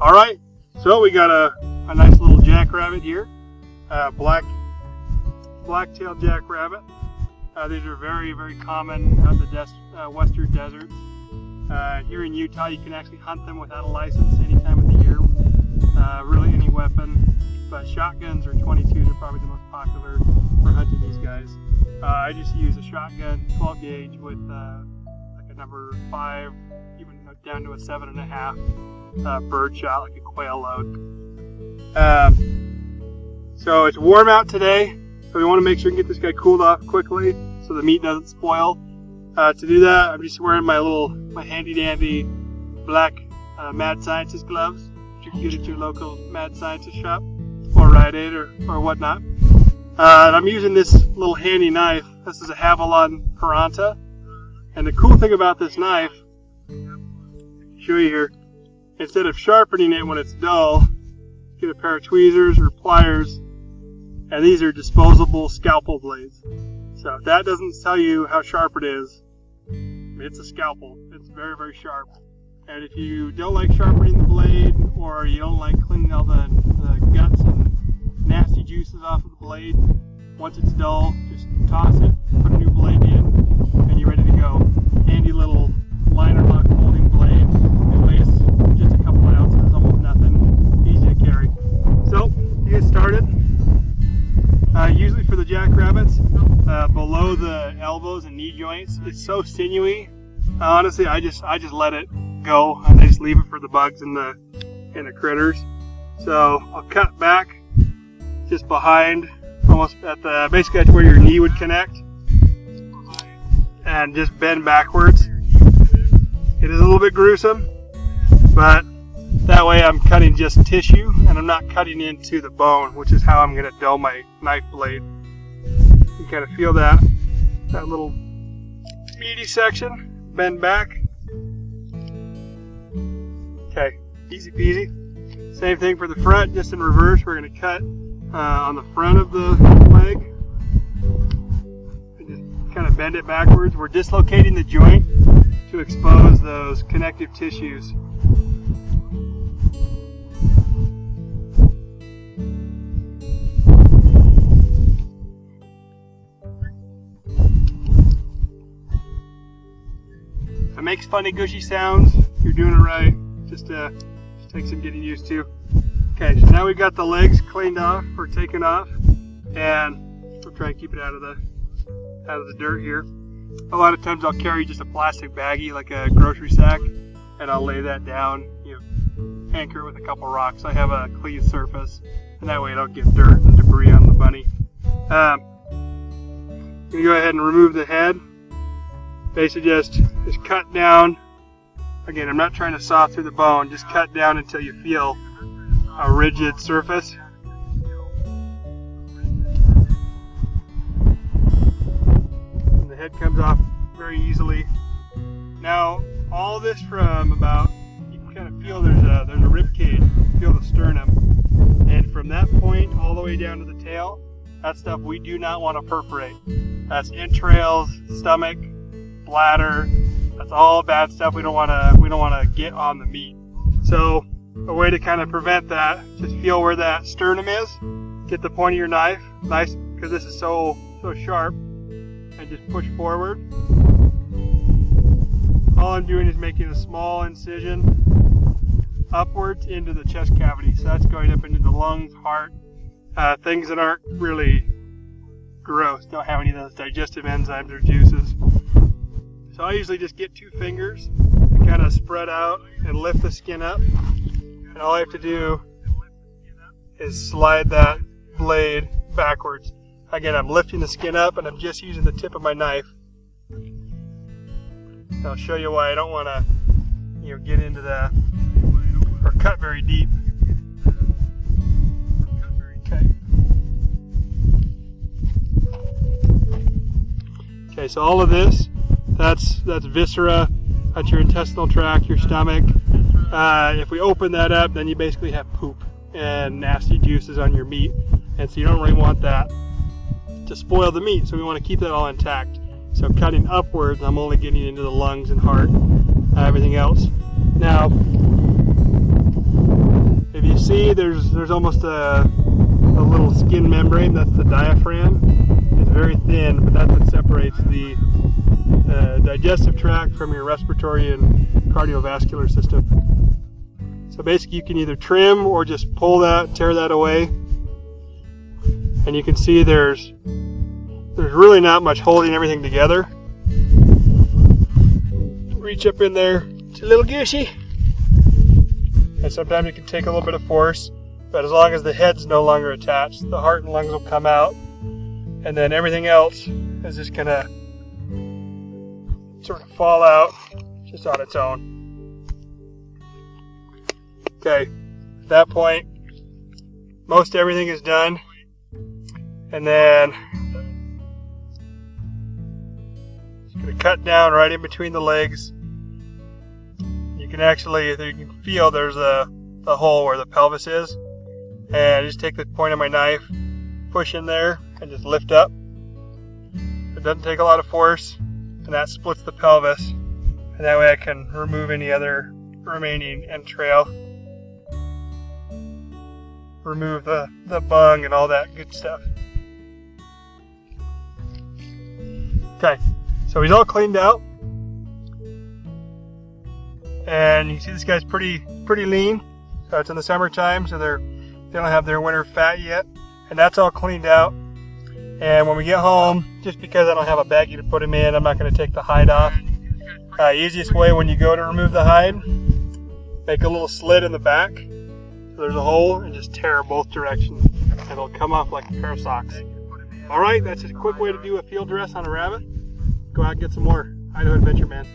All right, so we got a nice little jackrabbit here, black-tailed jackrabbit. These are very, very common out in the western deserts. Here in Utah, you can actually hunt them without a license any time of the year, really any weapon, but shotguns or 22s are probably the most popular for hunting these guys. I just use a shotgun 12 gauge with like a number 5, even down to a 7.5 bird shot, like a quail load. So it's warm out today, so we want to make sure we can get this guy cooled off quickly so the meat doesn't spoil. To do that, I'm just wearing my handy dandy black Mad Scientist gloves, which you can get at your local Mad Scientist shop or Rite Aid or whatnot. And I'm using this little handy knife. This is a Havalon Piranta. And the cool thing about this knife, I'll show you here, instead of sharpening it when it's dull, get a pair of tweezers or pliers, and these are disposable scalpel blades. So if that doesn't tell you how sharp it is, it's a scalpel. It's very, very sharp. And if you don't like sharpening the blade, or you don't like cleaning all the guts and nasty juices off of the blade, once it's dull, just toss it, put a new blade in, and you're ready to go. Handy little liner lock holding blade. It weighs just a couple ounces, almost nothing. Easy to carry. So, to get started, usually for the jackrabbits, below the elbows and knee joints, it's so sinewy. Honestly, I just let it go, and I just leave it for the bugs and the critters. So I'll cut back just behind, almost at basically that's where your knee would connect, and just bend backwards. It is a little bit gruesome, but that way I'm cutting just tissue and I'm not cutting into the bone, which is how I'm going to dull my knife blade. You kind of feel that little meaty section. Bend back. Okay, easy peasy. Same thing for the front, just in reverse. We're going to cut on the front of the leg. And just kind of bend it backwards. We're dislocating the joint to expose those connective tissues. It makes funny gushy sounds. You're doing it right. Just takes some getting used to. Okay, so now we've got the legs cleaned off or taken off, and we'll try and keep it out of the dirt here. A lot of times I'll carry just a plastic baggie, like a grocery sack, and I'll lay that down, anchor it with a couple rocks. I have a clean surface, and that way I don't get dirt and debris on the bunny. I'm gonna go ahead and remove the head. Basically just cut down. Again, I'm not trying to saw through the bone, just cut down until you feel a rigid surface. And the head comes off very easily. Now, all this from about, you can kind of feel there's a rib cage, feel the sternum. And from that point all the way down to the tail, that's stuff we do not want to perforate. That's entrails, stomach, bladder. That's all bad stuff we don't want to get on the meat. So a way to kind of prevent that, just feel where that sternum is, get the point of your knife, nice, because this is so sharp, and just push forward. All I'm doing is making a small incision upwards into the chest cavity. So that's going up into the lungs, heart, things that aren't really gross, don't have any of those digestive enzymes or juices. So I usually just get 2 fingers and kind of spread out and lift the skin up. And all I have to do is slide that blade backwards. Again, I'm lifting the skin up and I'm just using the tip of my knife. And I'll show you why I don't want to, get into that or cut very deep. Okay. Okay, so all of this, that's viscera, that's your intestinal tract, your stomach. If we open that up, then you basically have poop and nasty juices on your meat, and so you don't really want that to spoil the meat, so we want to keep that all intact. So cutting upwards, I'm only getting into the lungs and heart, everything else. Now, If you see, there's almost a little skin membrane. That's the diaphragm. It's very thin, but that's what separates the digestive tract from your respiratory and cardiovascular system. So basically you can either trim or just pull that, tear that away. And you can see there's really not much holding everything together. Reach up in there, it's a little gushy. And sometimes it can take a little bit of force, but as long as the head's no longer attached, the heart and lungs will come out, and then everything else is just gonna sort of fall out just on its own. Okay, at that point, most everything is done, and then just gonna cut down right in between the legs. You can actually, you can feel there's the hole where the pelvis is, and I just take the point of my knife, push in there, and just lift up. It doesn't take a lot of force, and that splits the pelvis, and that way I can remove any other remaining entrail, remove the bung and all that good stuff. Okay, so he's all cleaned out, and you can see this guy's pretty lean. So it's in the summertime, so they don't have their winter fat yet, and that's all cleaned out. And when we get home, just because I don't have a baggie to put him in, I'm not going to take the hide off. Easiest way when you go to remove the hide, make a little slit in the back, so there's a hole, and just tear both directions, and it'll come off like a pair of socks. Alright, that's a quick way to do a field dress on a rabbit. Go out and get some more. Idaho Adventure Man.